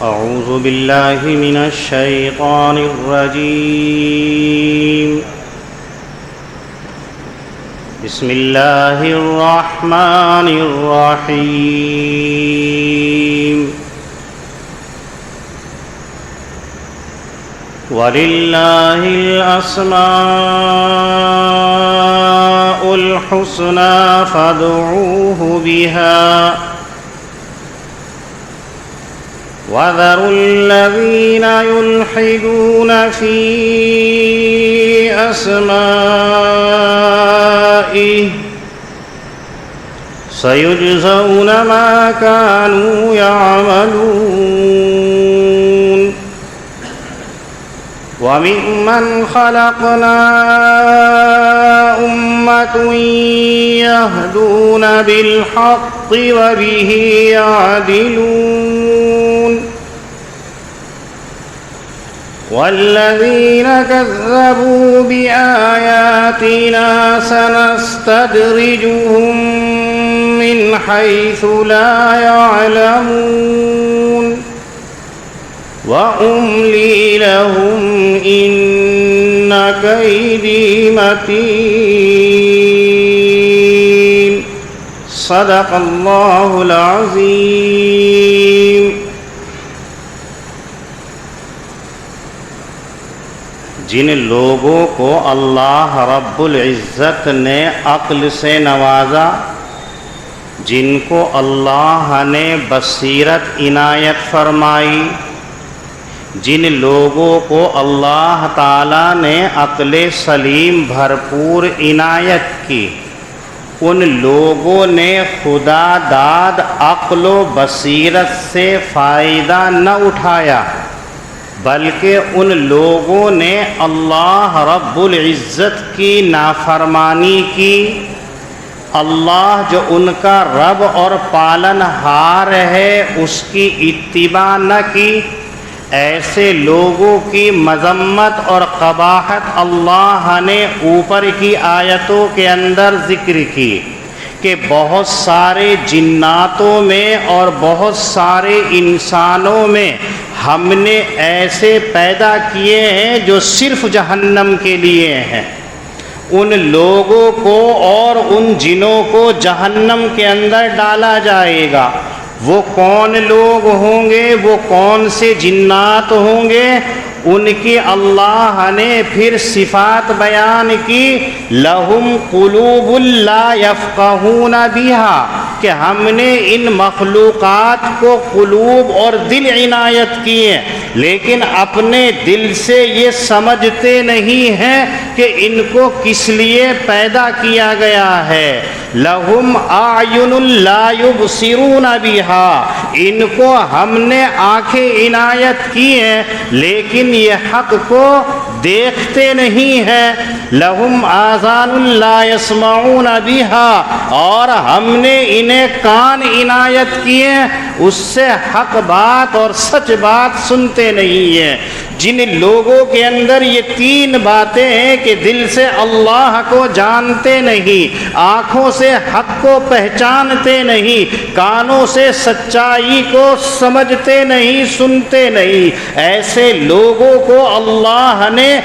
أعوذ بالله من الشيطان الرجيم. بسم الله الرحمن الرحيم. ولله الأسماء الحسنى فادعوه بها وذروا الذين يلحدون في أسمائه سيجزون ما كانوا يعملون. وممن خلقنا أمة يهدون بالحق وبه يعدلون. والذين كذبوا بآياتنا سنستدرجهم من حيث لا يعلمون وأملي لهم إن كيدي متين. صدق الله العظيم. جن لوگوں کو اللہ رب العزت نے عقل سے نوازا، جن کو اللہ نے بصیرت عنایت فرمائی، جن لوگوں کو اللہ تعالیٰ نے عقل سلیم بھرپور عنایت کی، ان لوگوں نے خدا داد عقل و بصیرت سے فائدہ نہ اٹھایا، بلکہ ان لوگوں نے اللہ رب العزت کی نافرمانی کی۔ اللہ جو ان کا رب اور پالن ہار ہے اس کی اتباع نہ کی۔ ایسے لوگوں کی مذمت اور قباحت اللہ نے اوپر کی آیتوں کے اندر ذکر کی کہ بہت سارے جناتوں میں اور بہت سارے انسانوں میں ہم نے ایسے پیدا کیے ہیں جو صرف جہنم کے لیے ہیں۔ ان لوگوں کو اور ان جنوں کو جہنم کے اندر ڈالا جائے گا۔ وہ کون لوگ ہوں گے، وہ کون سے جنات ہوں گے، ان کی اللہ نے پھر صفات بیان کی۔ لہم قلوب لا یفقہون بہا، کہ ہم نے ان مخلوقات کو قلوب اور دل عنایت کیے، لیکن اپنے دل سے یہ سمجھتے نہیں ہیں کہ ان کو کس لیے پیدا کیا گیا ہے۔ لہم اعین لا یبصرون بہا، ان کو ہم نے آنکھیں عنایت کی ہیں لیکن یہ حق کو دیکھتے نہیں ہیں۔ لہم آذان لا یسمعون بہا، اور ہم نے انہیں کان عنایت کیے اس سے حق بات اور سچ بات سنتے نہیں ہیں۔ جن لوگوں کے اندر یہ تین باتیں ہیں کہ دل سے اللہ کو جانتے نہیں، آنکھوں سے حق کو پہچانتے نہیں، کانوں سے سچائی کو سمجھتے نہیں، سنتے نہیں، ایسے لوگوں کو اللہ نے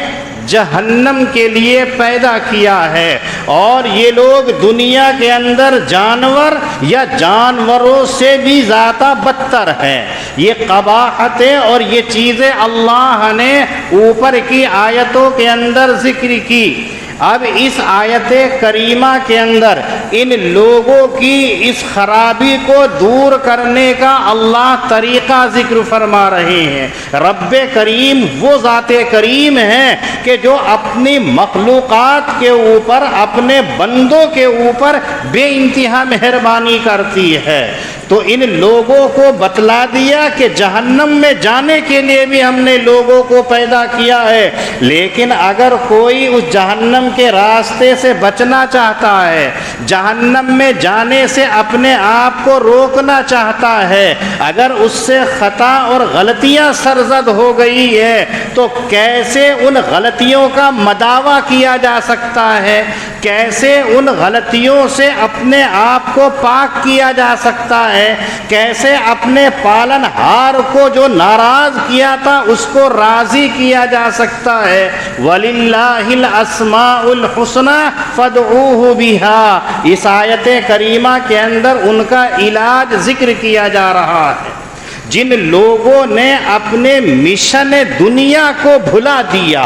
جہنم کے لیے پیدا کیا ہے۔ اور یہ لوگ دنیا کے اندر جانور یا جانوروں سے بھی زیادہ بدتر ہیں۔ یہ قباحتیں اور یہ چیزیں اللہ نے اوپر کی آیتوں کے اندر ذکر کی۔ اب اس آیت کریمہ کے اندر ان لوگوں کی اس خرابی کو دور کرنے کا اللہ طریقہ ذکر فرما رہے ہیں۔ رب کریم وہ ذات کریم ہے کہ جو اپنی مخلوقات کے اوپر، اپنے بندوں کے اوپر بے انتہا مہربانی کرتی ہے۔ تو ان لوگوں کو بتلا دیا کہ جہنم میں جانے کے لیے بھی ہم نے لوگوں کو پیدا کیا ہے، لیکن اگر کوئی اس جہنم کے راستے سے بچنا چاہتا ہے، جہنم میں جانے سے اپنے آپ کو روکنا چاہتا ہے، اگر اس سے خطا اور غلطیاں سرزد ہو گئی ہے تو کیسے ان غلطیوں کا مداوع کیا جا سکتا ہے، کیسے ان غلطیوں سے اپنے آپ کو پاک کیا جا سکتا ہے، کیسے اپنے پالن ہار کو جو ناراض کیا تھا اس کو راضی کیا جا سکتا ہے۔ وَلِلَّهِ الْأَسْمَاءُ الْحُسْنَى فَادْعُوهُ بِهَا، اس آیت کریمہ کے اندر ان کا علاج ذکر کیا جا رہا ہے۔ جن لوگوں نے اپنے مشن دنیا کو بھلا دیا،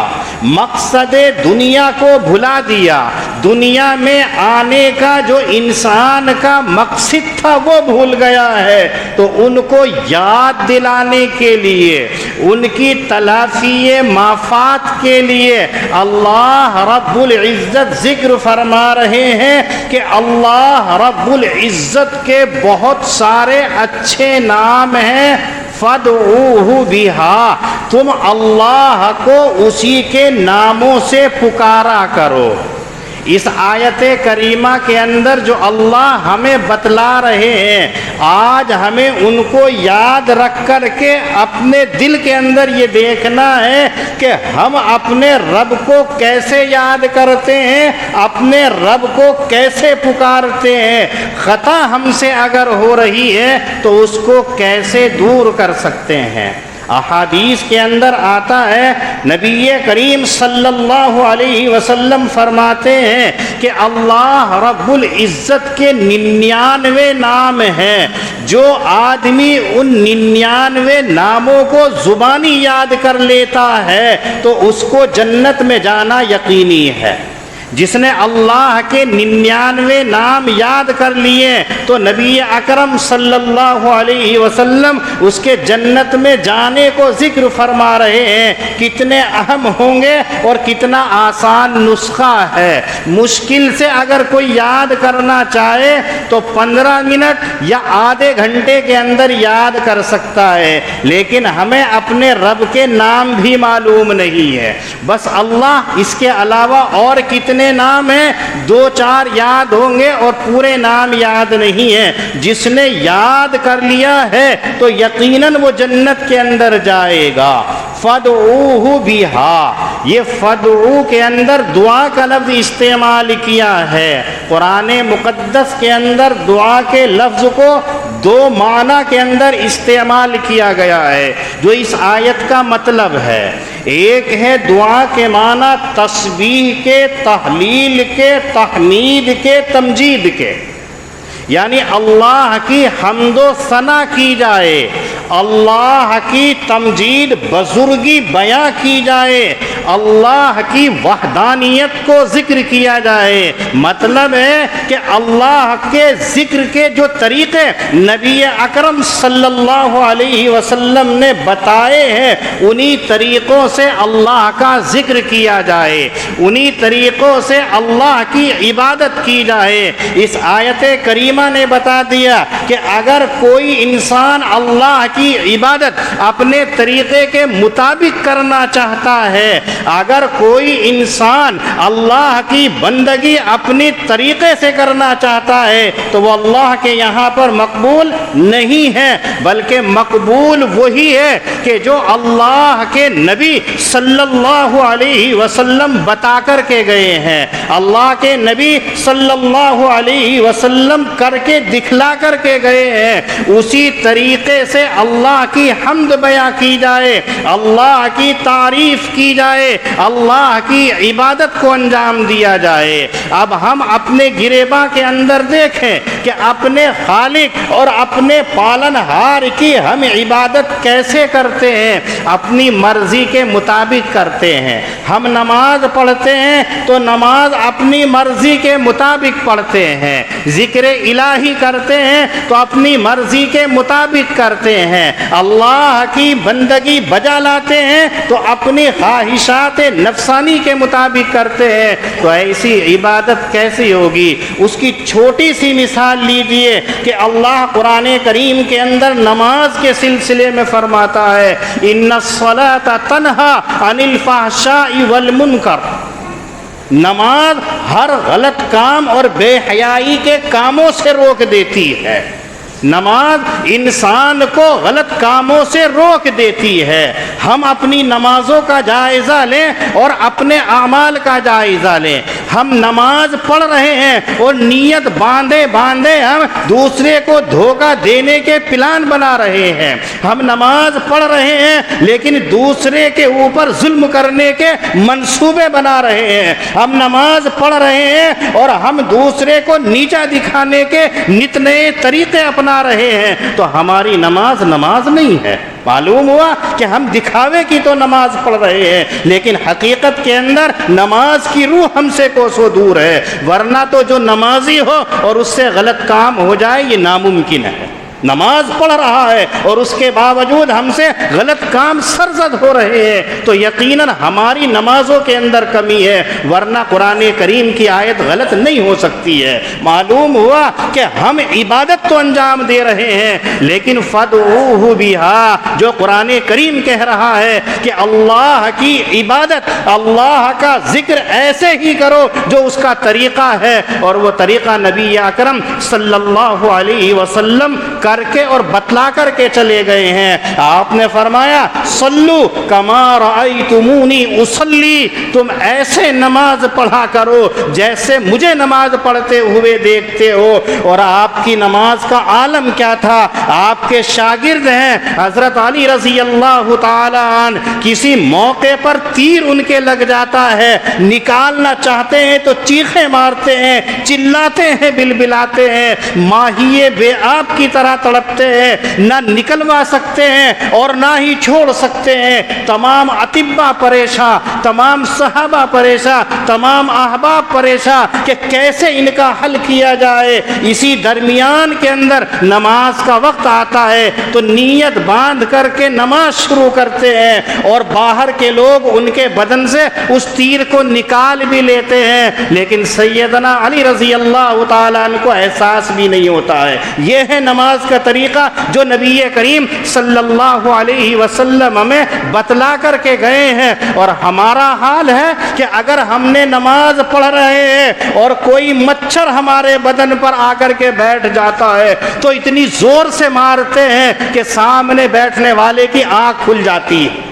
مقصد دنیا کو بھلا دیا، دنیا میں آنے کا جو انسان کا مقصد تھا وہ بھول گیا ہے، تو ان کو یاد دلانے کے لیے، ان کی تلافی مافات کے لیے اللہ رب العزت ذکر فرما رہے ہیں کہ اللہ رب العزت کے بہت سارے اچھے نام ہیں۔ فَادْعُوهُ بِهَا، تم اللہ کو اسی کے ناموں سے پکارا کرو۔ اس آیت کریمہ کے اندر جو اللہ ہمیں بتلا رہے ہیں، آج ہمیں ان کو یاد رکھ کر کے اپنے دل کے اندر یہ دیکھنا ہے کہ ہم اپنے رب کو کیسے یاد کرتے ہیں، اپنے رب کو کیسے پکارتے ہیں، خطا ہم سے اگر ہو رہی ہے تو اس کو کیسے دور کر سکتے ہیں۔ احادیث کے اندر آتا ہے، نبی کریم صلی اللہ علیہ وسلم فرماتے ہیں کہ اللہ رب العزت کے 99 نام ہیں، جو آدمی ان 99 ناموں کو زبانی یاد کر لیتا ہے تو اس کو جنت میں جانا یقینی ہے۔ جس نے اللہ کے 99 نام یاد کر لیے تو نبی اکرم صلی اللہ علیہ وسلم اس کے جنت میں جانے کو ذکر فرما رہے ہیں۔ کتنے اہم ہوں گے اور کتنا آسان نسخہ ہے۔ مشکل سے اگر کوئی یاد کرنا چاہے تو 15 منٹ یا آدھے گھنٹے کے اندر یاد کر سکتا ہے، لیکن ہمیں اپنے رب کے نام بھی معلوم نہیں ہے۔ بس اللہ، اس کے علاوہ اور کتنے نام ہیں، 2-4 یاد ہوں گے اور پورے نام یاد نہیں ہیں۔ جس نے یاد کر لیا ہے تو یقیناً وہ جنت کے اندر جائے گا۔ فَادْعُوهُ بِهَا، یہ فَادْعُو کے اندر دعا کا لفظ استعمال کیا ہے۔ قرآن مقدس کے اندر دعا کے لفظ کو 2 معنی کے اندر استعمال کیا گیا ہے، جو اس آیت کا مطلب ہے۔ ایک ہے دعا کے معنی تسبیح کے، تحلیل کے، تحمید کے، تمجید کے، یعنی اللہ کی حمد و ثنا کی جائے، اللہ کی تمجید بزرگی بیاں کی جائے، اللہ کی وحدانیت کو ذکر کیا جائے۔ مطلب ہے کہ اللہ کے ذکر کے جو طریقے نبی اکرم صلی اللہ علیہ وسلم نے بتائے ہیں، انہی طریقوں سے اللہ کا ذکر کیا جائے، انہی طریقوں سے اللہ کی عبادت کی جائے۔ اس آیت کریمہ نے بتا دیا کہ اگر کوئی انسان اللہ کی عبادت اپنے طریقے کے مطابق کرنا چاہتا ہے، اگر کوئی انسان اللہ کی بندگی اپنی طریقے سے کرنا چاہتا ہے تو وہ اللہ کے یہاں پر مقبول نہیں ہے، بلکہ مقبول وہی ہے کہ جو اللہ کے نبی صلی اللہ علیہ وسلم بتا کر کے گئے ہیں، اللہ کے نبی صلی اللہ علیہ وسلم کر کے دکھلا کر کے گئے ہیں، اسی طریقے سے اللہ کی حمد بیان کی جائے، اللہ کی تعریف کی جائے، اللہ کی عبادت کو انجام دیا جائے۔ اب ہم اپنے گریباں کے اندر دیکھیں کہ اپنے خالق اور اپنے پالن ہار کی ہم عبادت کیسے کرتے ہیں، اپنی مرضی کے مطابق کرتے ہیں۔ ہم نماز پڑھتے ہیں تو نماز اپنی مرضی کے مطابق پڑھتے ہیں، ذکر الہی کرتے ہیں تو اپنی مرضی کے مطابق کرتے ہیں، اللہ کی بندگی بجا لاتے ہیں تو اپنی خواہشات نفسانی کے مطابق کرتے ہیں، تو ایسی عبادت کیسی ہوگی؟ اس کی چھوٹی سی مثال لیجئے کہ اللہ قرآن کریم کے اندر نماز کے سلسلے میں فرماتا ہے ان الصلاۃ تنہی عن الفحشاء والمنکر، نماز ہر غلط کام اور بے حیائی کے کاموں سے روک دیتی ہے، نماز انسان کو غلط کاموں سے روک دیتی ہے۔ ہم اپنی نمازوں کا جائزہ لیں اور اپنے اعمال کا جائزہ لیں۔ ہم نماز پڑھ رہے ہیں اور نیت باندھے ہم دوسرے کو دھوکہ دینے کے پلان بنا رہے ہیں۔ ہم نماز پڑھ رہے ہیں لیکن دوسرے کے اوپر ظلم کرنے کے منصوبے بنا رہے ہیں۔ ہم نماز پڑھ رہے ہیں اور ہم دوسرے کو نیچا دکھانے کے نت نئے طریقے اپنا رہے ہیں، تو ہماری نماز نہیں ہے۔ معلوم ہوا کہ ہم دکھاوے کی تو نماز پڑھ رہے ہیں لیکن حقیقت کے اندر نماز کی روح ہم سے کوسوں دور ہے، ورنہ تو جو نمازی ہو اور اس سے غلط کام ہو جائے یہ ناممکن ہے۔ نماز پڑھ رہا ہے اور اس کے باوجود ہم سے غلط کام سرزد ہو رہے ہیں تو یقیناً ہماری نمازوں کے اندر کمی ہے، ورنہ قرآن کریم کی آیت غلط نہیں ہو سکتی ہے۔ معلوم ہوا کہ ہم عبادت تو انجام دے رہے ہیں لیکن فَادْعُوهُ بِهَا، جو قرآن کریم کہہ رہا ہے کہ اللہ کی عبادت، اللہ کا ذکر ایسے ہی کرو جو اس کا طریقہ ہے، اور وہ طریقہ نبی اکرم صلی اللہ علیہ وسلم کر کے اور بتلا کر کے چلے گئے ہیں۔ آپ نے فرمایا صلو کما رأیتمونی اصلی، تم ایسے نماز پڑھا کرو جیسے مجھے نماز پڑھتے ہوئے دیکھتے ہو۔ اور آپ کی نماز کا عالم کیا تھا؟ آپ کے شاگرد ہیں حضرت علی رضی اللہ تعالی عنہ، کسی موقع پر تیر ان کے لگ جاتا ہے، نکالنا چاہتے ہیں تو چیخیں مارتے ہیں، چلاتے ہیں، بلبلاتے ہیں، ماہی بے آب کی طرح تڑپتے ہیں، نہ نکلوا سکتے ہیں اور نہ ہی چھوڑ سکتے ہیں۔ تمام اطباء پریشان، تمام صحابہ پریشان، تمام احباب پریشان کہ کیسے ان کا حل کیا جائے۔ اسی درمیان کے اندر نماز کا وقت آتا ہے تو نیت باندھ کر کے نماز شروع کرتے ہیں اور باہر کے لوگ ان کے بدن سے اس تیر کو نکال بھی لیتے ہیں، لیکن سیدنا علی رضی اللہ تعالیٰ عنہ کو احساس بھی نہیں ہوتا ہے۔ یہ ہے نماز کا طریقہ جو نبی کریم صلی اللہ علیہ وسلم ہمیں بتلا کر کے گئے ہیں۔ اور ہمارا حال ہے کہ اگر ہم نے نماز پڑھ رہے ہیں اور کوئی مچھر ہمارے بدن پر آ کر کے بیٹھ جاتا ہے تو اتنی زور سے مارتے ہیں کہ سامنے بیٹھنے والے کی آنکھ کھل جاتی ہے،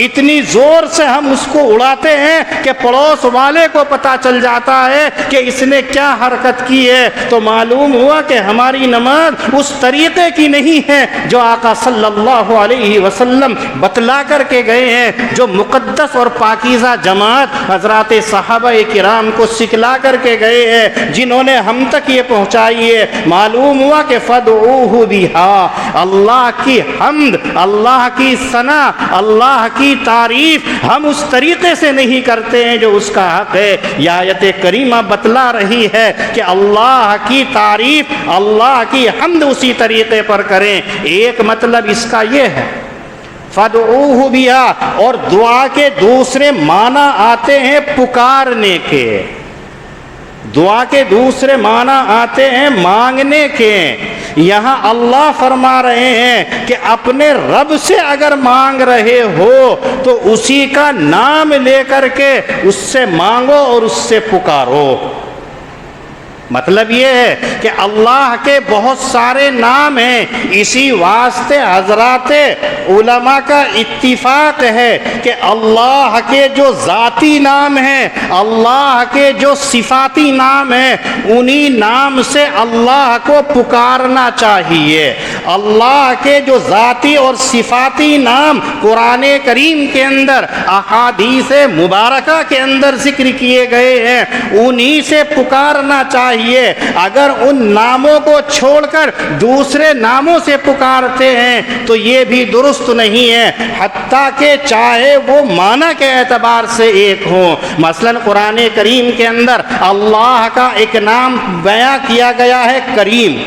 اتنی زور سے ہم اس کو اڑاتے ہیں کہ پڑوس والے کو پتہ چل جاتا ہے کہ اس نے کیا حرکت کی ہے۔ تو معلوم ہوا کہ ہماری نماز اس طریقے کی نہیں ہے جو آقا صلی اللہ علیہ وسلم بتلا کر کے گئے ہیں، جو مقدس اور پاکیزہ جماعت حضرات صحابہ کرام کو سکھلا کر کے گئے ہیں، جنہوں نے ہم تک یہ پہنچائی ہے۔ معلوم ہوا کہ فَادْعُوهُ بِهَا، اللہ کی حمد، اللہ کی ثنا، اللہ کی تعریف ہم اس طریقے سے نہیں کرتے ہیں جو اس کا حق ہے۔ یہ آیت کریمہ بتلا رہی ہے کہ اللہ کی تعریف، اللہ کی حمد اسی طریقے پر کریں۔ ایک مطلب اس کا یہ ہے فَادْعُوهُ بِهَا، اور دعا کے دوسرے معنی آتے ہیں پکارنے کے، دعا کے دوسرے معنی آتے ہیں مانگنے کے۔ یہاں اللہ فرما رہے ہیں کہ اپنے رب سے اگر مانگ رہے ہو تو اسی کا نام لے کر کے اس سے مانگو اور اس سے پکارو۔ مطلب یہ ہے کہ اللہ کے بہت سارے نام ہیں، اسی واسطے حضرات علماء کا اتفاق ہے کہ اللہ کے جو ذاتی نام ہیں، اللہ کے جو صفاتی نام ہیں، انہی نام سے اللہ کو پکارنا چاہیے۔ اللہ کے جو ذاتی اور صفاتی نام قرآن کریم کے اندر، احادیث مبارکہ کے اندر ذکر کیے گئے ہیں، انہی سے پکارنا چاہیے۔ اگر ان ناموں کو چھوڑ کر دوسرے ناموں سے پکارتے ہیں تو یہ بھی درست نہیں ہے، حتیٰ کہ چاہے وہ معنی کے اعتبار سے ایک ہوں۔ مثلا قرآن کریم کے اندر اللہ کا ایک نام بیان کیا گیا ہے کریم،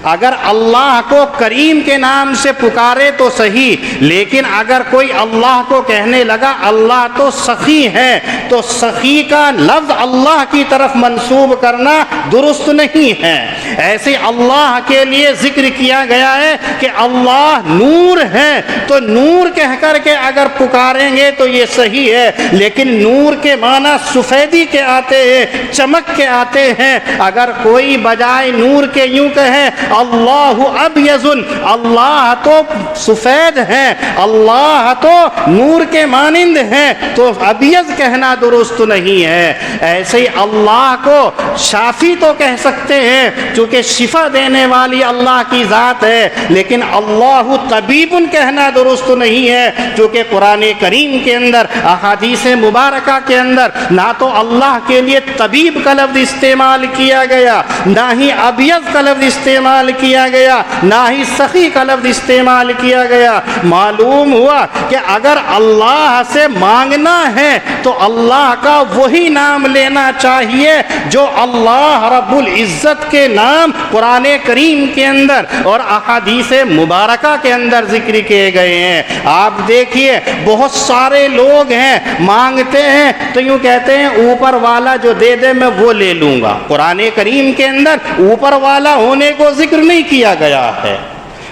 اگر اللہ کو کریم کے نام سے پکارے تو صحیح، لیکن اگر کوئی اللہ کو کہنے لگا اللہ تو سخی ہے، تو سخی کا لفظ اللہ کی طرف منسوب کرنا درست نہیں ہے۔ ایسے اللہ کے لیے ذکر کیا گیا ہے کہ اللہ نور ہے، تو نور کہہ کر کے اگر پکاریں گے تو یہ صحیح ہے، لیکن نور کے معنی سفیدی کے آتے ہیں، چمک کے آتے ہیں۔ اگر کوئی بجائے نور کے یوں کہے اللہ ابیض، اللہ تو سفید ہے، اللہ تو نور کے مانند ہے، تو ابیض کہنا درست نہیں ہے۔ ایسے ہی اللہ کو شافی تو کہہ سکتے ہیں چونکہ شفا دینے والی اللہ کی ذات ہے، لیکن اللہ طبیب کہنا درست نہیں ہے، چونکہ قرآن کریم کے اندر احادیث مبارکہ کے اندر نہ تو اللہ کے لیے طبیب کا لفظ استعمال کیا گیا، نہ ہی ابیض کا لفظ استعمال کیا گیا، نہ ہی سخی کا لفظ استعمال کیا گیا۔ معلوم ہوا کہ اگر اللہ سے مانگنا ہے تو اللہ کا وہی نام لینا چاہیے جو اللہ رب العزت کے نام قرآن کریم کے اندر اور احادیث مبارکہ کے اندر ذکر کیے گئے ہیں۔ آپ دیکھیے بہت سارے لوگ ہیں مانگتے ہیں تو یوں کہتے ہیں اوپر والا جو دے دے میں وہ لے لوں گا۔ قرآن کریم کے اندر اوپر والا ہونے کو ذکر نہیں کیا گیا ہے،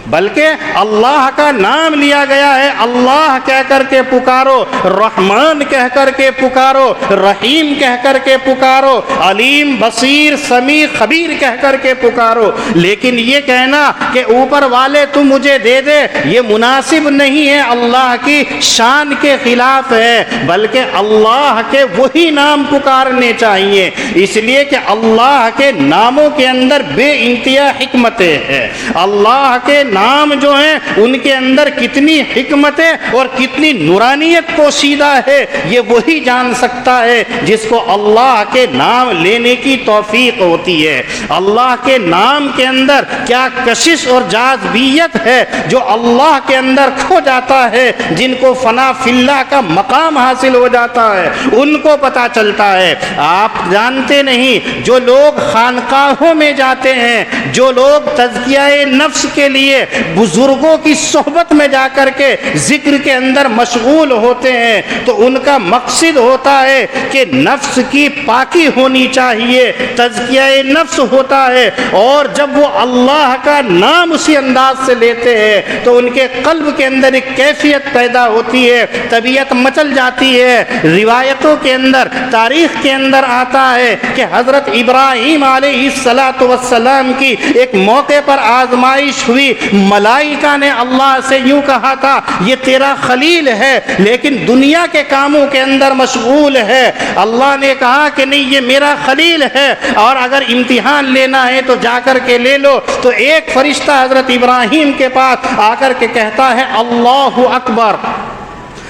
بلکہ اللہ کا نام لیا گیا ہے۔ اللہ کہہ کر کے پکارو، رحمان کہہ کر کے پکارو، رحیم کہہ کر کے پکارو، علیم بصیر سمیع خبیر کہہ کر کے پکارو۔ لیکن یہ کہنا کہ اوپر والے تم مجھے دے دے یہ مناسب نہیں ہے، اللہ کی شان کے خلاف ہے، بلکہ اللہ کے وہی نام پکارنے چاہیے، اس لیے کہ اللہ کے ناموں کے اندر بے انتہا حکمتیں ہیں۔ اللہ کے نام جو ہیں ان کے اندر کتنی حکمتیں اور کتنی نورانیت پوشیدہ ہے یہ وہی جان سکتا ہے جس کو اللہ کے نام لینے کی توفیق ہوتی ہے۔ اللہ کے نام کے اندر کیا کشش اور جاذبیت ہے جو اللہ کے اندر کھو جاتا ہے، جن کو فنا فی اللہ کا مقام حاصل ہو جاتا ہے ان کو پتہ چلتا ہے۔ آپ جانتے نہیں جو لوگ خانقاہوں میں جاتے ہیں، جو لوگ تزکیہ نفس کے لیے بزرگوں کی صحبت میں جا کر کے ذکر کے اندر مشغول ہوتے ہیں، تو ان کا مقصد ہوتا ہے کہ نفس کی پاکی ہونی چاہیے، تزکیہ نفس ہوتا ہے، اور جب وہ اللہ کا نام اسی انداز سے لیتے ہیں تو ان کے قلب کے اندر ایک کیفیت پیدا ہوتی ہے، طبیعت مچل جاتی ہے۔ روایتوں کے اندر تاریخ کے اندر آتا ہے کہ حضرت ابراہیم علیہ السلام کی ایک موقع پر آزمائش ہوئی، ملائکہ نے اللہ سے یوں کہا تھا یہ تیرا خلیل ہے لیکن دنیا کے کاموں کے اندر مشغول ہے۔ اللہ نے کہا کہ نہیں یہ میرا خلیل ہے اور اگر امتحان لینا ہے تو جا کر کے لے لو۔ تو ایک فرشتہ حضرت ابراہیم کے پاس آ کر کے کہتا ہے اللہ اکبر۔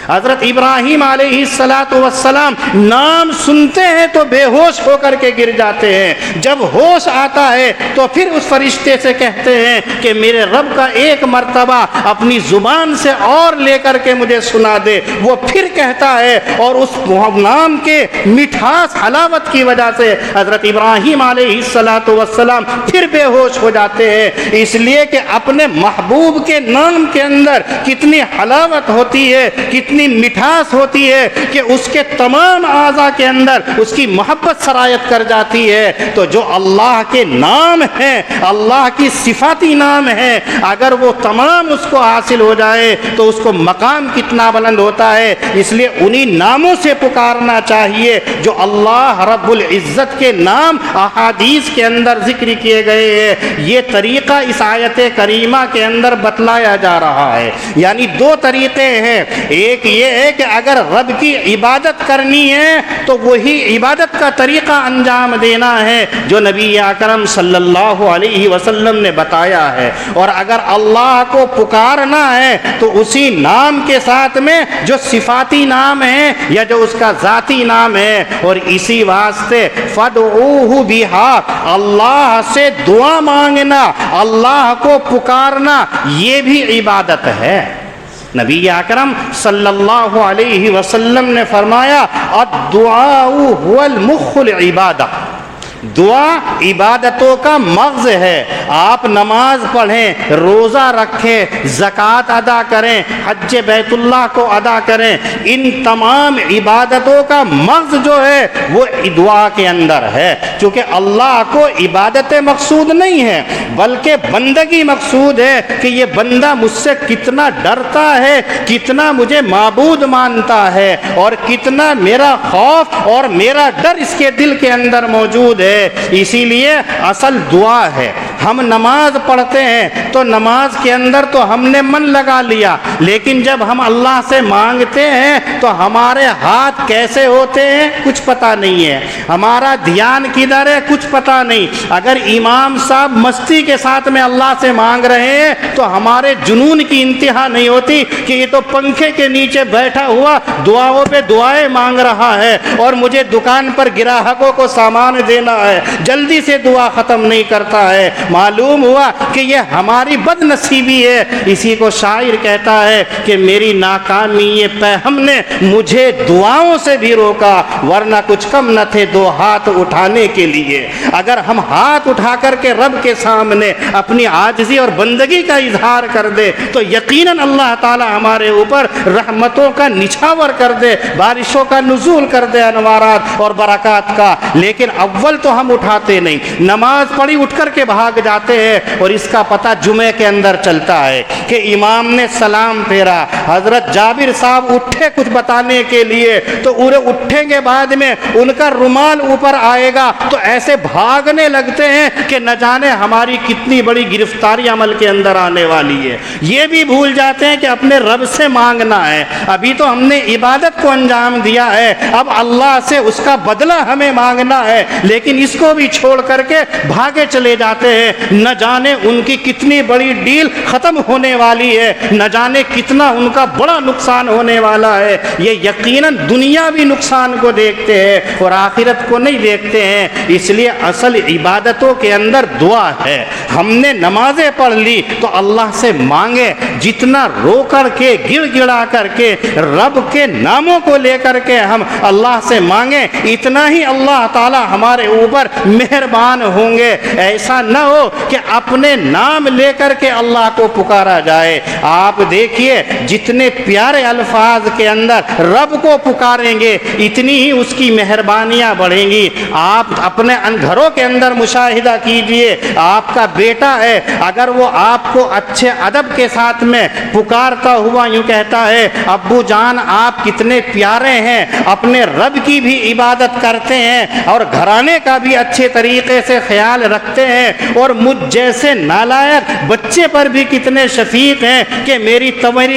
حضرت ابراہیم علیہ السلام نام سنتے ہیں تو بے ہوش ہو کر کے گر جاتے ہیں، جب ہوش آتا ہے تو پھر اس فرشتے سے کہتے ہیں کہ میرے رب کا ایک مرتبہ اپنی زبان سے اور لے کر کے مجھے سنا دے۔ وہ پھر کہتا ہے اور اس نام کے مٹھاس حلاوت کی وجہ سے حضرت ابراہیم علیہ السلام پھر بے ہوش ہو جاتے ہیں، اس لیے کہ اپنے محبوب کے نام کے اندر کتنی حلاوت ہوتی ہے، کتنی مٹھاس ہوتی ہے کہ اس کے تمام اعضاء کے اندر اس کی محبت سرایت کر جاتی ہے۔ تو جو اللہ کے نام ہیں، اللہ کی صفاتی نام ہیں، اگر وہ تمام اس کو حاصل ہو جائے تو اس کو مقام کتنا بلند ہوتا ہے۔ اس لیے انہی ناموں سے پکارنا چاہیے جو اللہ رب العزت کے نام احادیث کے اندر ذکر کیے گئے ہیں۔ یہ طریقہ اس آیت کریمہ کے اندر بتلایا جا رہا ہے، یعنی دو طریقے ہیں۔ ایک یہ ہے کہ اگر رب کی عبادت کرنی ہے تو وہی عبادت کا طریقہ انجام دینا ہے جو نبی اکرم صلی اللہ علیہ وسلم نے بتایا ہے، اور اگر اللہ کو پکارنا ہے تو اسی نام کے ساتھ میں جو صفاتی نام ہے یا جو اس کا ذاتی نام ہے، اور اسی واسطے فدعوہ بہا، اللہ سے دعا مانگنا، اللہ کو پکارنا یہ بھی عبادت ہے۔ نبی اکرم صلی اللہ علیہ وسلم نے فرمایا الدعاء هو المخ العبادہ، دعا عبادتوں کا مغز ہے. آپ نماز پڑھیں، روزہ رکھیں، زکوٰۃ ادا کریں، حج بیت اللہ کو ادا کریں، ان تمام عبادتوں کا مغز جو ہے وہ دعا کے اندر ہے. چونکہ اللہ کو عبادتیں مقصود نہیں ہے بلکہ بندگی مقصود ہے کہ یہ بندہ مجھ سے کتنا ڈرتا ہے، کتنا مجھے معبود مانتا ہے، اور کتنا میرا خوف اور میرا ڈر اس کے دل کے اندر موجود ہے. اسی لیے اصل دعا ہے. ہم نماز پڑھتے ہیں تو نماز کے اندر تو ہم نے من لگا لیا، لیکن جب ہم اللہ سے مانگتے ہیں تو ہمارے ہاتھ کیسے ہوتے ہیں کچھ پتہ نہیں ہے، ہمارا دھیان کدھر ہے کچھ پتہ نہیں. اگر امام صاحب مستی کے ساتھ میں اللہ سے مانگ رہے ہیں تو ہمارے جنون کی انتہا نہیں ہوتی کہ یہ تو پنکھے کے نیچے بیٹھا ہوا دعاؤں پہ دعائیں مانگ رہا ہے اور مجھے دکان پر گراہکوں کو سامان دینا ہے، جلدی سے دعا ختم نہیں کرتا ہے. معلوم ہوا کہ یہ ہماری بد نصیبی ہے. اسی کو شاعر کہتا ہے کہ میری ناکامی پیہم نے مجھے دعاؤں سے بھی روکا، ورنہ کچھ کم نہ تھے دو ہاتھ اٹھانے کے لیے. اگر ہم ہاتھ اٹھا کر کے رب کے سامنے اپنی عاجزی اور بندگی کا اظہار کر دے تو یقیناً اللہ تعالی ہمارے اوپر رحمتوں کا نچھاور کر دے، بارشوں کا نزول کر دے، انوارات اور برکات کا. لیکن اول تو ہم اٹھاتے نہیں، نماز پڑھی اٹھ کر کے بھاگ جاتے ہیں. اور اس کا پتہ جمعے کے اندر چلتا ہے کہ امام نے سلام پھیرا، حضرت جابر صاحب اٹھے کچھ بتانے کے لیے تو انہیں اٹھیں گے بعد میں ان کا رومال اوپر آئے گا تو ایسے بھاگنے لگتے ہیں کہ نہ جانے ہماری کتنی بڑی گرفتاری عمل کے اندر آنے والی ہے. یہ بھی بھول جاتے ہیں کہ اپنے رب سے مانگنا ہے. ابھی تو ہم نے عبادت کو انجام دیا ہے، اب اللہ سے اس کا بدلہ ہمیں مانگنا ہے، لیکن اس کو بھی چھوڑ کر کے بھاگے چلے جاتے ہیں. نہ جانے ان کی کتنی بڑی ڈیل ختم ہونے والی ہے، نہ جانے کتنا ان کا بڑا نقصان ہونے والا ہے. یہ یقیناً دنیاوی نقصان کو دیکھتے ہیں اور آخرت کو نہیں دیکھتے ہیں. اس لیے اصل عبادتوں کے اندر دعا ہے. ہم نے نمازیں پڑھ لی تو اللہ سے مانگے، جتنا رو کر کے گڑ گڑا کر کے رب کے ناموں کو لے کر کے ہم اللہ سے مانگیں، اتنا ہی اللہ تعالی ہمارے اوپر مہربان ہوں گے. ایسا نہ ہو کہ اپنے نام لے کر کے اللہ کو پکارا جائے. آپ دیکھیے جتنے پیارے الفاظ کے اندر رب کو پکاریں گے اتنی ہی اس کی مہربانیاں بڑھیں گی. آپ اپنے گھروں کے اندر مشاہدہ کیجئے، آپ کا بیٹا ہے، اگر وہ آپ کو اچھے ادب کے ساتھ میں پکارتا ہوا یوں کہتا ہے ابو جان آپ کتنے پیارے ہیں، اپنے رب کی بھی عبادت کرتے ہیں اور گھرانے کا بھی اچھے طریقے سے خیال رکھتے ہیں، اور مجھ جیسے نالائق بچے پر بھی کتنے شفیق ہیں کہ میری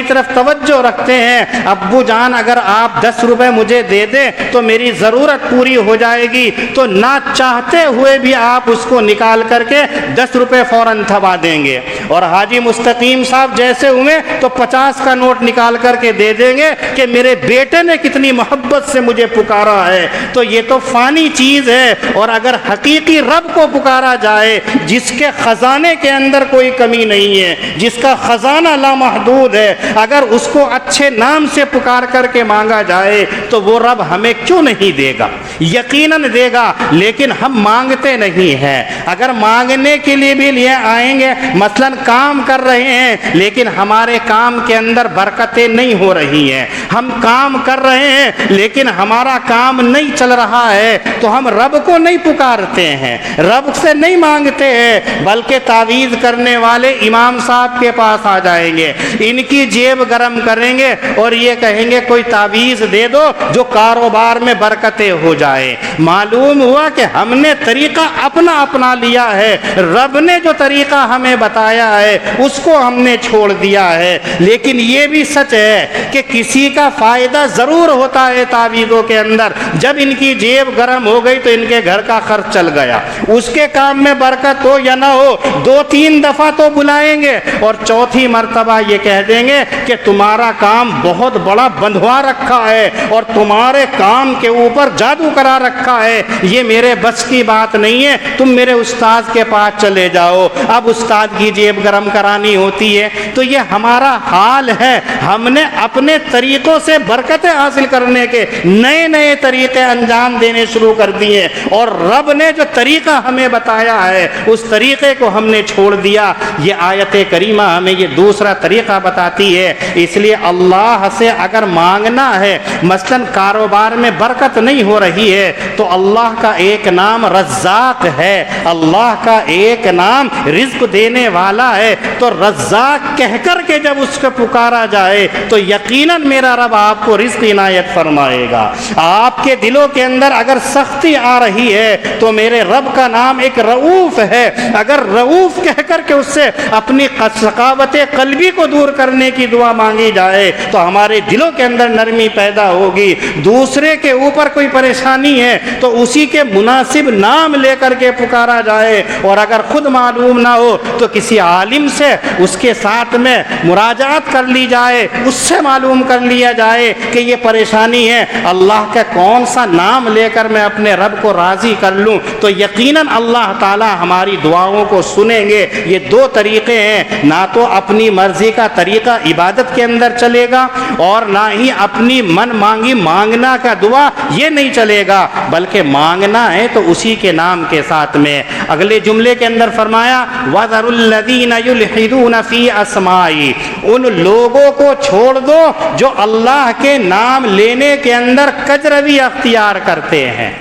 طرف توجہ رکھتے ہیں، ابو جان اگر آپ 10 روپے مجھے دے دیں تو میری ضرورت پوری ہو جائے گی، تو نہ چاہتے ہوئے بھی آپ اس کو نکال کر کے 10 روپے فوراً تھما دیں گے. اور حاجی مستقیم صاحب جیسے ہوئے تو 50 کا نوٹ نکال کر کے دے دیں گے کہ میرے بیٹے نے کتنی محبت سے مجھے پکارا ہے. تو یہ تو فانی چیز ہے. اور اگر حقیقی رب کو پکارا جائے جس کے خزانے کے اندر کوئی کمی نہیں ہے، جس کا خزانہ لامحدود ہے، اگر اس کو اچھے نام سے پکار کر کے مانگا جائے تو وہ رب ہمیں کیوں نہیں دے گا؟ یقیناً دے گا. لیکن ہم مانگتے نہیں ہیں. اگر مانگنے کے لیے بھی لیے آئیں گے، مثلا کام کر رہے ہیں لیکن ہمارے کام کے اندر برکتیں نہیں ہو رہی ہیں، ہم کام کر رہے ہیں لیکن ہمارا کام نہیں چل رہا ہے، تو ہم رب کو نہیں پکارتے ہیں، رب سے نہیں مانگتے ہیں، بلکہ تعویذ کرنے والے امام صاحب کے پاس آ جائیں گے، ان کی جیب گرم کریں گے اور یہ کہیں گے کوئی تعویذ دے دو جو کاروبار میں برکتیں ہو جائے. معلوم ہوا کہ ہم نے طریقہ اپنا اپنا لیا ہے، رب نے جو طریقہ ہمیں بتایا ہے اس کو ہم نے چھوڑ دیا ہے. لیکن یہ بھی سچ ہے کہ کسی کا فائدہ ضرور ہوتا ہے تعویذوں کے اندر. جب ان کی جیب گرم ہو گئی تو ان کے گھر کا خرچ چل گیا، اس کے کام میں برکت ہو یا نہ ہو 2-3 دفعہ تو بلائیں گے اور چوتھی مرتبہ یہ کہہ دیں گے کہ تمہارا کام بہت بڑا بندھوا رکھا ہے اور تمہارے کام کے اوپر جادو کرا رکھا ہے، یہ میرے بس کی بات نہیں ہے، تم میرے استاد کے پاس چلے جاؤ۔ اب استاد کی جیب گرم کرانی ہوتی ہے۔ تو یہ ہمارا حال ہے، ہم نے اپنے طریقوں سے برکتیں حاصل کرنے کے نئے نئے طریقے انجام دینے شروع کر دیے، اور رب نے جو طریقہ ہمیں بتایا ہے اس طریقے کو ہم نے چھوڑ دیا۔ یہ آیت کریمہ ہمیں یہ دوسرا طریقہ بتاتی ہے۔ اس لیے اللہ سے اگر مانگنا ہے، مثلاً کاروبار میں برکت نہیں ہو رہی ہے، تو اللہ کا ایک نام رزاق ہے، اللہ کا ایک نام رزق دینے والا ہے، تو رزاق کہہ کر کے جب اس کو پکارا جائے تو یقیناً میرا رب آپ کو رزق عنایت فرمائے گا۔ آپ کے دلوں کے اندر اگر سختی آ رہی ہے تو میرے رب کا نام ایک رؤوف ہے، اگر رؤوف کہہ کر کے اس سے اپنی ثقافت قلبی کو دور کرنے کی دعا مانگی جائے تو ہمارے دلوں کے اندر نرمی پیدا ہوگی۔ دوسرے کے اوپر کوئی پریشانی ہے تو اسی کے مناسب نام لے کر کے پکارا جائے، اور اگر خود معلوم نہ ہو تو کسی عالم سے اس کے ساتھ میں مراجعات کر لی جائے، اس سے معلوم کر لیا جائے کہ یہ پریشانی ہے، اللہ کا کون سا نام لے کر میں اپنے رب کو راضی کر لوں، تو یقیناً اللہ تعالی ہماری دعاؤں کو سنیں گے۔ یہ 2 طریقے ہیں، نہ تو اپنی مرضی کا طریقہ عبادت کے اندر چلے گا اور نہ ہی اپنی من مانگی مانگنا کا دعا یہ نہیں چلے گا، بلکہ مانگنا ہے تو اسی کے نام کے ساتھ میں۔ اگلے جملے کے اندر فرمایا وَذَرُوا الَّذِينَ يُلْحِدُونَ فِي أَسْمَائِهِ، ان لوگوں کو چھوڑ دو جو اللہ کے نام لینے کے اندر کجروی اختیار کرتے ہیں،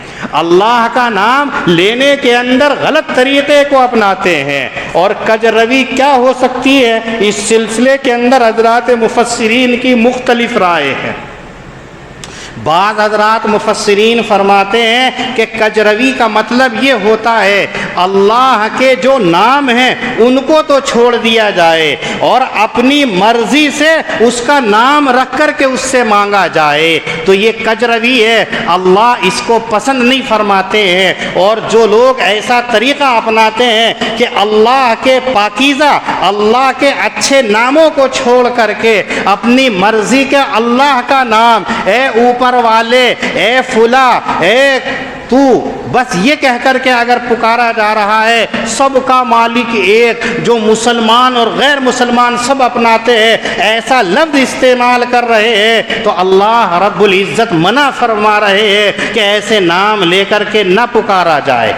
اللہ کا نام لینے کے اندر غلط طریقے کو اپناتے ہیں۔ اور کجروی کیا ہو سکتی ہے، اس سلسلے کے اندر حضرات مفسرین کی مختلف رائے ہیں۔ بعض حضرات مفسرین فرماتے ہیں کہ کجروی کا مطلب یہ ہوتا ہے اللہ کے جو نام ہیں ان کو تو چھوڑ دیا جائے اور اپنی مرضی سے اس کا نام رکھ کر کے اس سے مانگا جائے، تو یہ کجروی ہے، اللہ اس کو پسند نہیں فرماتے ہیں۔ اور جو لوگ ایسا طریقہ اپناتے ہیں کہ اللہ کے پاکیزہ، اللہ کے اچھے ناموں کو چھوڑ کر کے اپنی مرضی کے اللہ کا نام، اے اوپر والے، اے فلاں، اے تو، بس یہ کہہ کر کے اگر پکارا جا رہا ہے، سب کا مالک ایک، جو مسلمان اور غیر مسلمان سب اپناتے ہیں، ایسا لفظ استعمال کر رہے ہیں، تو اللہ رب العزت منع فرما رہے ہیں کہ ایسے نام لے کر کے نہ پکارا جائے۔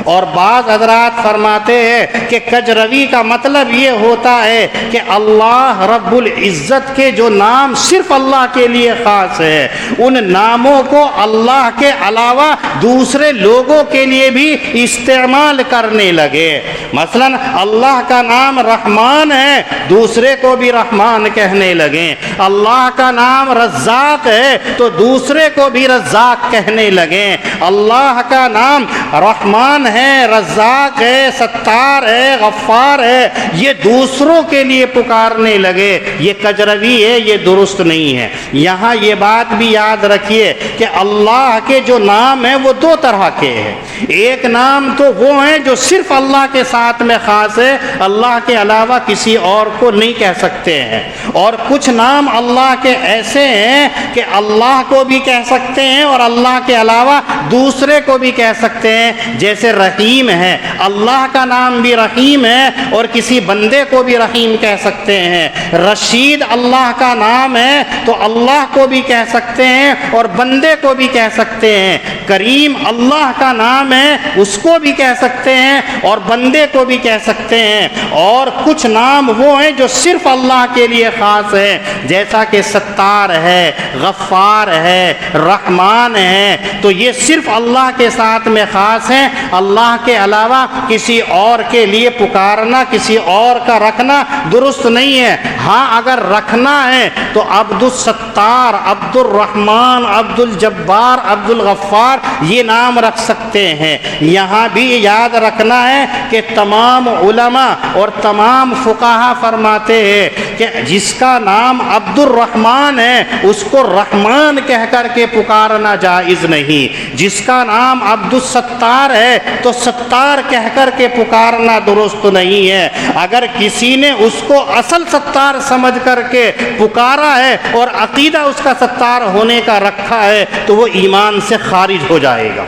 اور بعض حضرات فرماتے ہیں کہ کجروی کا مطلب یہ ہوتا ہے کہ اللہ رب العزت کے جو نام صرف اللہ کے لیے خاص ہے، ان ناموں کو اللہ کے علاوہ دوسرے لوگوں کے لیے بھی استعمال کرنے لگے۔ مثلا اللہ کا نام رحمان ہے، دوسرے کو بھی رحمان کہنے لگے، اللہ کا نام رزاق ہے تو دوسرے کو بھی رزاق کہنے لگے، اللہ کا نام رحمان ہے، رزاق ہے، ستار ہے، غفار ہے، یہ دوسروں کے لیے پکارنے لگے۔ یہ کجروی ہے، یہ درست نہیں ہے۔ یہاں یہ بات بھی یاد رکھیے کہ اللہ کے جو نام ہیں وہ 2 طرح کے ہیں۔ ایک نام تو وہ ہیں جو صرف اللہ کے ساتھ میں خاص ہے، اللہ کے علاوہ کسی اور کو نہیں کہہ سکتے ہیں، اور کچھ نام اللہ کے ایسے ہیں کہ اللہ کو بھی کہہ سکتے ہیں اور اللہ کے علاوہ دوسرے کو بھی کہہ سکتے ہیں، جیسے رحیم ہے، اللہ کا نام بھی رحیم ہے اور کسی بندے کو بھی رحیم کہہ سکتے ہیں۔ رشید اللہ کا نام ہے تو اللہ کو بھی کہہ سکتے ہیں اور بندے کو بھی کہہ سکتے ہیں۔ کریم اللہ کا نام ہے، اس کو بھی کہہ سکتے ہیں اور بندے کو بھی کہہ سکتے ہیں۔ اور کچھ نام وہ ہیں جو صرف اللہ کے لیے خاص ہیں، جیسا کہ ستار ہے، غفار ہے، رحمان ہے، تو یہ صرف اللہ کے ساتھ میں خاص ہیں، اللہ کے علاوہ کسی اور کے لیے پکارنا، کسی اور کا رکھنا درست نہیں ہے۔ ہاں اگر رکھنا ہے تو عبد الستار، عبد الرحمن، عبد الجبار، عبد الغفار یہ نام رکھ سکتے ہیں۔ یہاں بھی یاد رکھنا ہے کہ تمام علماء اور تمام فقہا فرماتے ہیں کہ جس کا نام عبد الرحمن ہے اس کو رحمان کہہ کر کے پکارنا جائز نہیں، جس کا نام عبد الستار ہے تو ستار کہہ کر کے پکارنا درست نہیں ہے۔ اگر کسی نے اس کو اصل ستار سمجھ کر کے پکارا ہے اور عقیدہ اس کا ستار ہونے کا رکھا ہے تو وہ ایمان سے خارج ہو جائے گا۔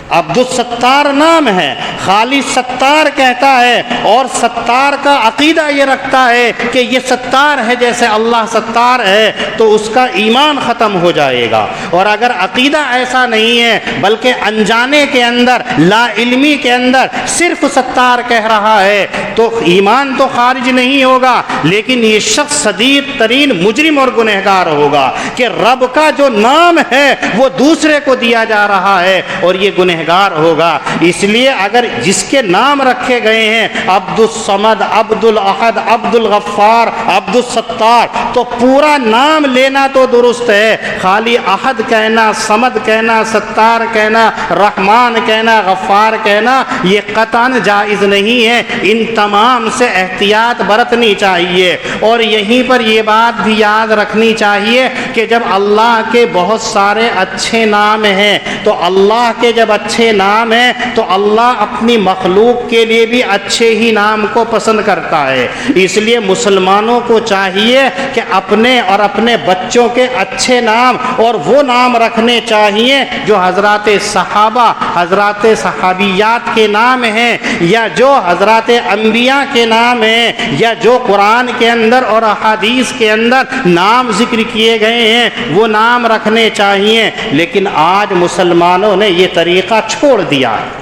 عبد الستار نام ہے، خالی ستار کہتا ہے اور ستار کا عقیدہ یہ رکھتا ہے کہ یہ ستار ہے جیسے اللہ ستار ہے، تو اس کا ایمان ختم ہو جائے گا۔ اور اگر عقیدہ ایسا نہیں ہے بلکہ انجانے کے اندر، لا علمی کے اندر صرف ستار کہہ رہا ہے تو ایمان تو خارج نہیں ہوگا، لیکن یہ شخص شدید ترین مجرم اور گنہگار ہوگا کہ رب کا جو نام ہے وہ دوسرے کو دیا جا رہا ہے اور یہ گنہگار ہوگا۔ اس لیے اگر جس کے نام رکھے گئے ہیں عبد الصمد، عبد الاحد، عبد الغفار، عبد الستار، تو پورا نام لینا تو درست ہے، خالی احد کہنا، صمد کہنا، ستار کہنا، رحمان کہنا، غفار کہنا یہ قطعاً جائز نہیں ہے۔ ان تمام سے احتیاط برتنی چاہیے۔ اور یہیں پر یہ بات بھی یاد رکھنی چاہیے کہ جب اللہ کے بہت سارے اچھے نام ہیں تو اللہ کے جب اچھے نام ہیں تو اللہ اپنی مخلوق کے لیے بھی اچھے ہی نام کو پسند کرتا ہے۔ اس لیے مسلمانوں کو چاہیے کہ اپنے اور اپنے بچوں کے اچھے نام اور وہ نام رکھنے چاہیے جو حضرات صحابہ، حضرات صحابیات کے نام ہیں، یا جو حضرات انبیاء کے نام ہیں، یا جو قرآن کے اندر اور احادیث کے اندر نام ذکر کیے گئے ہیں وہ نام رکھنے چاہیے۔ لیکن آج مسلمانوں نے یہ طریقہ چھوڑ دیا ہے۔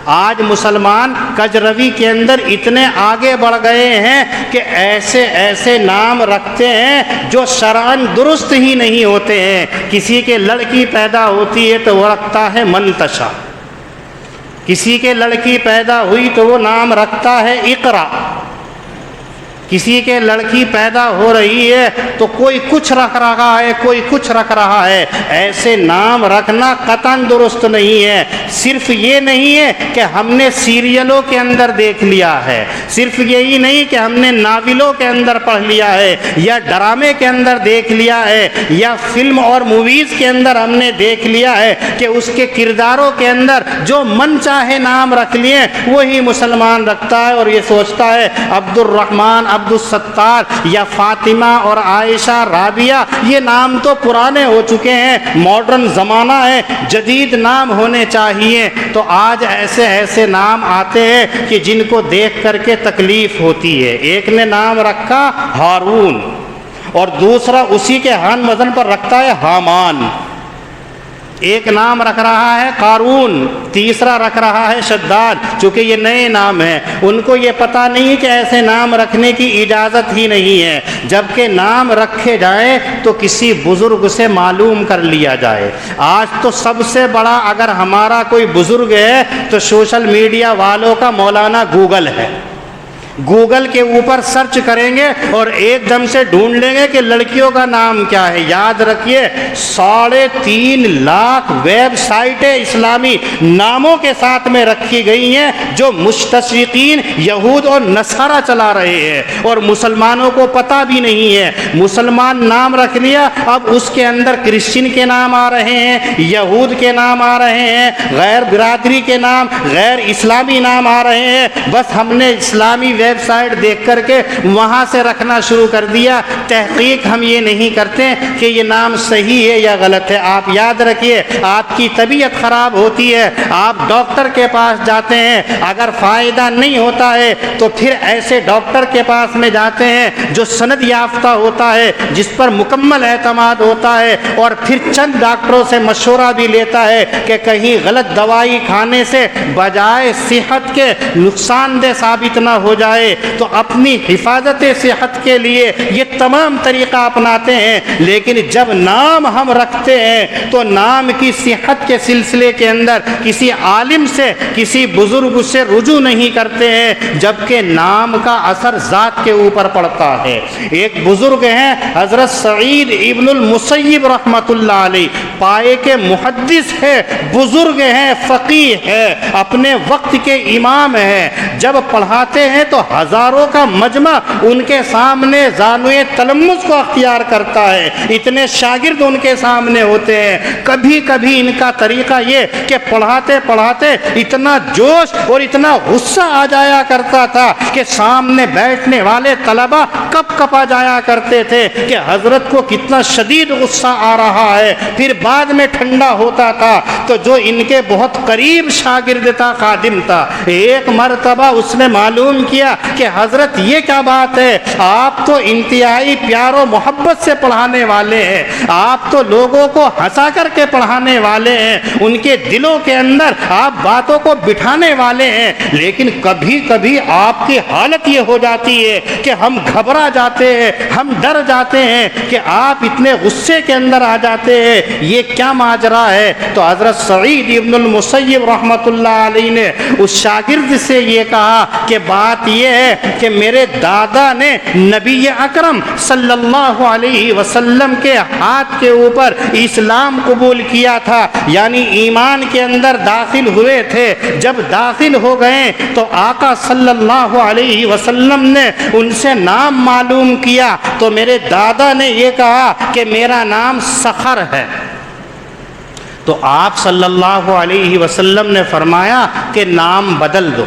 آج مسلمان کجروی کے اندر اتنے آگے بڑھ گئے ہیں کہ ایسے ایسے نام رکھتے ہیں جو شرعاً درست ہی نہیں ہوتے ہیں۔ کسی کے لڑکی پیدا ہوتی ہے تو وہ رکھتا ہے منتشا، کسی کے لڑکی پیدا ہوئی تو وہ نام رکھتا ہے اقرا، کسی کے لڑکی پیدا ہو رہی ہے تو کوئی کچھ رکھ رہا ہے، کوئی کچھ رکھ رہا ہے۔ ایسے نام رکھنا قطعاً درست نہیں ہے۔ صرف یہ نہیں ہے کہ ہم نے سیریلوں کے اندر دیکھ لیا ہے، صرف یہی نہیں کہ ہم نے ناولوں کے اندر پڑھ لیا ہے یا ڈرامے کے اندر دیکھ لیا ہے یا فلم اور موویز کے اندر ہم نے دیکھ لیا ہے کہ اس کے کرداروں کے اندر جو من چاہے نام رکھ لیے وہی مسلمان رکھتا ہے اور یہ سوچتا ہے عبد الرحمن، عبد الستار یا فاطمہ اور عائشہ، رابعہ، یہ نام تو پرانے ہو چکے ہیں، ماڈرن زمانہ ہے، جدید نام ہونے چاہیے۔ تو آج ایسے ایسے نام آتے ہیں کہ جن کو دیکھ کر کے تکلیف ہوتی ہے۔ ایک نے نام رکھا ہارون اور دوسرا اسی کے ہان وزن پر رکھتا ہے حامان۔ ایک نام رکھ رہا ہے قارون، تیسرا رکھ رہا ہے شداد۔ چونکہ یہ نئے نام ہیں، ان کو یہ پتہ نہیں کہ ایسے نام رکھنے کی اجازت ہی نہیں ہے۔ جبکہ نام رکھے جائیں تو کسی بزرگ سے معلوم کر لیا جائے۔ آج تو سب سے بڑا اگر ہمارا کوئی بزرگ ہے تو سوشل میڈیا والوں کا مولانا گوگل ہے۔ گوگل کے اوپر سرچ کریں گے اور ایک دم سے ڈھونڈ لیں گے کہ لڑکیوں کا نام کیا ہے۔ یاد رکھیے 3.5 لاکھ ویب سائٹیں اسلامی ناموں کے ساتھ میں رکھی گئی ہیں جو مستشرقین یہود اور نصارہ چلا رہے ہیں اور مسلمانوں کو پتہ بھی نہیں ہے۔ مسلمان نام رکھ لیا، اب اس کے اندر کرسچن کے نام آ رہے ہیں، یہود کے نام آ رہے ہیں، غیر برادری کے نام، غیر اسلامی نام آ رہے ہیں۔ بس ہم نے اسلامی ویب سائٹ دیکھ کر کے وہاں سے رکھنا شروع کر دیا۔ تحقیق ہم یہ نہیں کرتے کہ یہ نام صحیح ہے یا غلط ہے۔ آپ یاد رکھیے، آپ کی طبیعت خراب ہوتی ہے، آپ ڈاکٹر کے پاس جاتے ہیں، اگر فائدہ نہیں ہوتا ہے تو پھر ایسے ڈاکٹر کے پاس میں جاتے ہیں جو سند یافتہ ہوتا ہے، جس پر مکمل اعتماد ہوتا ہے، اور پھر چند ڈاکٹروں سے مشورہ بھی لیتا ہے کہ کہیں غلط دوائی کھانے سے بجائے صحت کے نقصان دہ ثابت نہ ہو جائے۔ تو اپنی حفاظت صحت کے لیے یہ تمام طریقہ اپناتے ہیں۔ لیکن جب نام ہم رکھتے ہیں تو نام کی صحت کے سلسلے کے اندر کسی عالم سے، کسی بزرگ سے رجوع نہیں کرتے ہیں، جبکہ نام کا اثر ذات کے اوپر پڑتا ہے۔ ایک بزرگ ہیں حضرت سعید ابن المسیب رحمۃ اللہ علیہ، پائے کے محدث ہے، بزرگ ہیں، فقیہ ہے، اپنے وقت کے امام ہیں۔ جب پڑھاتے ہیں تو تو ہزاروں کا مجمع ان کے سامنے زانوئے تلمس کو اختیار کرتا ہے، اتنے شاگرد ان کے سامنے ہوتے ہیں۔ کبھی کبھی ان کا طریقہ یہ کہ پڑھاتے پڑھاتے اتنا جوش اور اتنا غصہ آ جایا کرتا تھا کہ سامنے بیٹھنے والے طلبہ کپ کپا جایا کرتے تھے کہ حضرت کو کتنا شدید غصہ آ رہا ہے، پھر بعد میں ٹھنڈا ہوتا تھا۔ تو جو ان کے بہت قریب شاگرد تھا، خادم تھا، ایک مرتبہ اس نے معلوم کیا کہ حضرت یہ کیا بات ہے، آپ تو انتہائی پیار و محبت سے پڑھانے والے ہیں، آپ تو لوگوں کو ہنسا کر کے پڑھانے والے ہیں، ان کے دلوں کے اندر آپ باتوں کو بٹھانے والے ہیں، لیکن کبھی کبھی آپ کی حالت یہ ہو جاتی ہے کہ ہم گھبرا جاتے ہیں، ہم ڈر جاتے ہیں کہ آپ اتنے غصے کے اندر آ جاتے ہیں، یہ کیا ماجرا ہے؟ تو حضرت سعید ابن المسیب رحمۃ اللہ علیہ نے اس شاگرد سے یہ کہا کہ بات یہ ہے کہ میرے دادا نے نبی اکرم صلی اللہ علیہ وسلم کے ہاتھ کے اوپر اسلام قبول کیا تھا، یعنی ایمان کے اندر داخل ہوئے تھے۔ جب داخل ہو گئے تو آقا صلی اللہ علیہ وسلم نے ان سے نام معلوم کیا، تو میرے دادا نے یہ کہا کہ میرا نام سخر ہے۔ تو آپ صلی اللہ علیہ وسلم نے فرمایا کہ نام بدل دو۔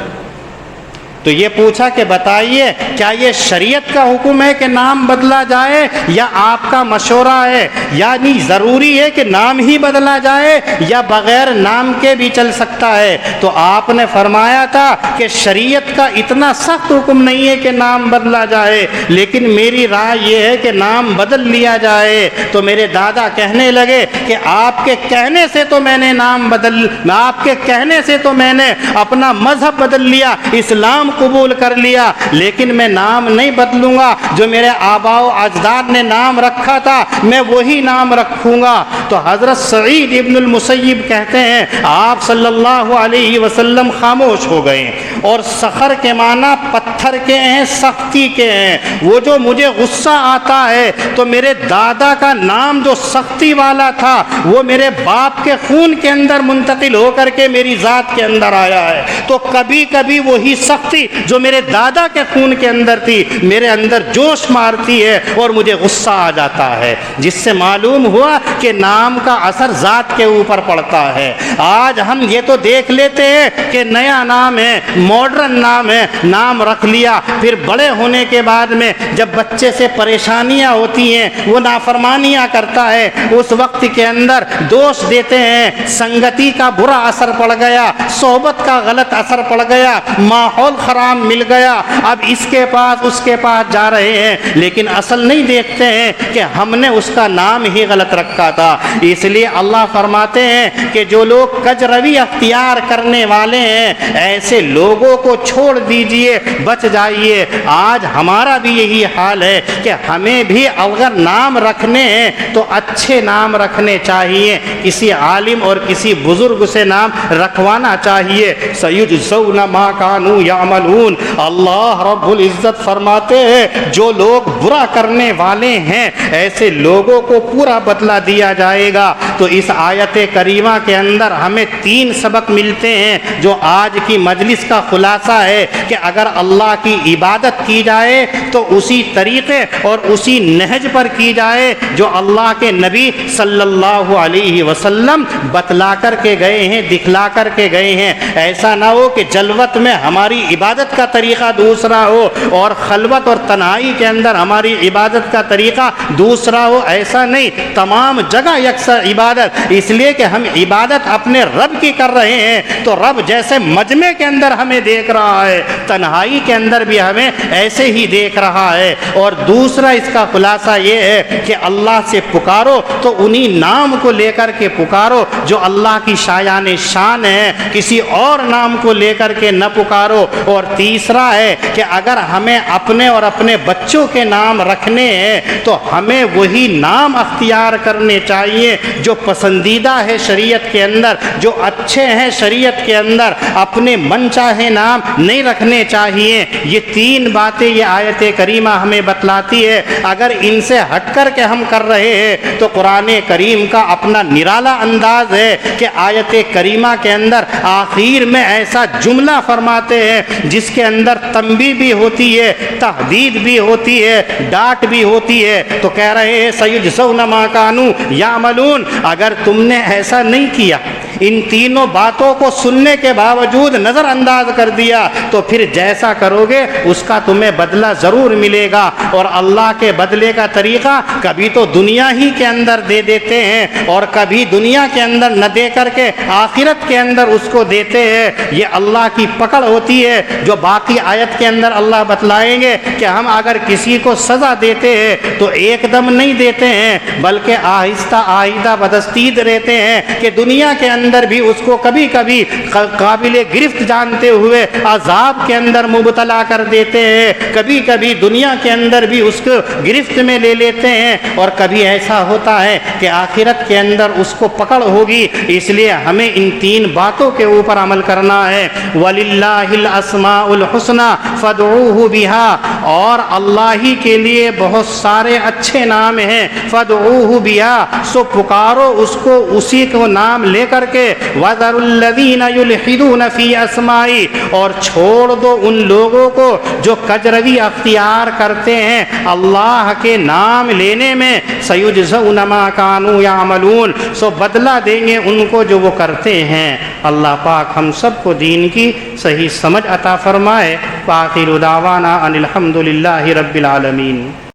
تو یہ پوچھا کہ بتائیے کیا یہ شریعت کا حکم ہے کہ نام بدلا جائے یا آپ کا مشورہ ہے، یعنی ضروری ہے کہ نام ہی بدلا جائے یا بغیر نام کے بھی چل سکتا ہے؟ تو آپ نے فرمایا تھا کہ شریعت کا اتنا سخت حکم نہیں ہے کہ نام بدلا جائے، لیکن میری رائے یہ ہے کہ نام بدل لیا جائے۔ تو میرے دادا کہنے لگے کہ آپ کے کہنے سے تو میں نے نام بدل، آپ کے کہنے سے تو میں نے اپنا مذہب بدل لیا، اسلام قبول کر لیا، لیکن میں نام نہیں بدلوں گا، جو میرے آباء و اجداد نے نام رکھا تھا میں وہی نام رکھوں گا۔ تو حضرت سعید ابن المسیب کہتے ہیں آپ صلی اللہ علیہ وسلم خاموش ہو گئے، اور سخر کے معنی پتھر کے ہیں، سختی کے ہیں۔ وہ جو مجھے غصہ آتا ہے تو میرے دادا کا نام جو سختی والا تھا وہ میرے باپ کے خون کے اندر منتقل ہو کر کے میری ذات کے اندر آیا ہے، تو کبھی کبھی وہی سختی جو میرے دادا کے خون کے اندر تھی میرے اندر جوش مارتی ہے اور مجھے غصہ آ جاتا ہے، جس سے معلوم ہوا کہ نام کا اثر ذات کے اوپر پڑتا ہے۔ آج ہم یہ تو دیکھ لیتے ہیں کہ نیا نام ہے، ماڈرن نام ہے، نام رکھ لیا، پھر بڑے ہونے کے بعد میں جب بچے سے پریشانیاں ہوتی ہیں، وہ نافرمانیاں کرتا ہے، اس وقت کے اندر دوست دیتے ہیں، سنگتی کا برا اثر پڑ گیا، صحبت کا غلط اثر پڑ گیا، ماحول خراب مل گیا، اب اس کے پاس اس کے پاس جا رہے ہیں، لیکن اصل نہیں دیکھتے ہیں کہ ہم نے اس کا نام ہی غلط رکھا تھا۔ اس لیے اللہ فرماتے ہیں کہ جو لوگ کجروی اختیار کرنے والے ہیں ایسے لوگوں کو چھوڑ دیجئے، بچ جائیے۔ آج ہمارا بھی یہی حال ہے کہ ہمیں بھی اگر نام رکھنے ہیں تو اچھے نام رکھنے چاہیے، کسی عالم اور کسی بزرگ سے نام رکھوانا چاہیے۔ سیجزون ما کانوا یعملون، اللہ رب العزت فرماتے ہیں جو لوگ برا کرنے والے ہیں ایسے لوگوں کو پورا بدلہ دیا جائے گا۔ تو اس آیت کریمہ کے اندر ہمیں 3 سبق ملتے ہیں جو آج کی مجلس کا خلاصہ ہے کہ اگر اللہ کی عبادت کی جائے تو اسی طریقے اور اسی نہج پر کی جائے جو اللہ کے نبی صلی اللہ علیہ وسلم بتلا کر کے گئے ہیں، دکھلا کر کے گئے ہیں۔ ایسا نہ ہو کہ جلوت میں ہماری عبادت کا طریقہ دوسرا ہو اور خلوت اور تنہائی کے اندر ہماری عبادت کا طریقہ دوسرا ہو، ایسا نہیں، تمام جگہ یکساں عبادت۔ اس لیے کہ ہم عبادت اپنے رب کی کر رہے ہیں تو رب جیسے مجمع کے اندر ہمیں دیکھ رہا ہے، تنہائی کے اندر بھی ہمیں ایسے ہی دیکھ رہا ہے۔ اور دوسرا اس کا خلاصہ یہ ہے کہ اللہ سے پکارو تو انہی نام کو لے کر کے پکارو جو اللہ کی شایان شان ہے، کسی اور نام کو لے کر کے نہ پکارو۔ اور تیسرا ہے کہ اگر ہمیں اپنے اور اپنے بچوں کے نام رکھنے ہیں تو ہمیں وہی نام اختیار کرنے چاہیے جو جو پسندیدہ ہے شریعت کے اندر، جو اچھے ہیں شریعت کے اندر، اپنے من چاہے نام نہیں رکھنے چاہیے۔ یہ تین باتیں یہ آیت کریمہ ہمیں بتلاتی ہے۔ اگر ان سے ہٹ کر کے ہم کر رہے ہیں تو قرآن کریم کا اپنا نرالا انداز ہے کہ آیت کریمہ کے اندر آخر میں ایسا جملہ فرماتے ہیں جس کے اندر تنبیہ بھی ہوتی ہے، تحدید بھی ہوتی ہے، ڈانٹ بھی ہوتی ہے۔ تو کہہ رہے ہیں سیجزون ما کانوا یعملون، اگر تم نے ایسا نہیں کیا، ان تینوں باتوں کو سننے کے باوجود نظر انداز کر دیا، تو پھر جیسا کرو گے اس کا تمہیں بدلہ ضرور ملے گا۔ اور اللہ کے بدلے کا طریقہ کبھی تو دنیا ہی کے اندر دے دیتے ہیں، اور کبھی دنیا کے اندر نہ دے کر کے آخرت کے اندر اس کو دیتے ہیں۔ یہ اللہ کی پکڑ ہوتی ہے، جو باقی آیت کے اندر اللہ بتلائیں گے کہ ہم اگر کسی کو سزا دیتے ہیں تو ایک دم نہیں دیتے ہیں، بلکہ آہستہ آہستہ بدستید رہتے ہیں کہ دنیا کے اندر بھی اس کو کبھی کبھی قابل گرفت جانتے ہوئے عذاب کے اندر مبتلا کر دیتے ہیں، کبھی کبھی دنیا کے اندر بھی اس کو گرفت میں لے لیتے ہیں، اور کبھی ایسا ہوتا ہے کہ آخرت کے اندر اس کو پکڑ ہوگی۔ اس لیے ہمیں ان تین باتوں کے اوپر عمل کرنا ہے۔ وَلِلَّهِ الْأَسْمَاءُ الْحُسْنَى فَادْعُوهُ بِهَا، اور اللہ ہی کے لیے بہت سارے اچھے نام ہیں، فَادْعُوهُ بِهَا، سو پکارو اس کو اسی کو نام لے کر کے، وَذَرُوا الَّذِينَ يُلْحِدُونَ فِي أَسْمَائِهِ، اور چھوڑ دو ان لوگوں کو جو کجروی اختیار کرتے ہیں اللہ کے نام لینے میں، سَيُجْزَوْنَ مَا كَانُوا يَعْمَلُونَ، سو بدلہ دیں گے ان کو جو وہ کرتے ہیں۔ اللہ پاک ہم سب کو دین کی صحیح سمجھ عطا فرمائے۔ وآخر دعوانا ان الحمد للہ رب العالمین۔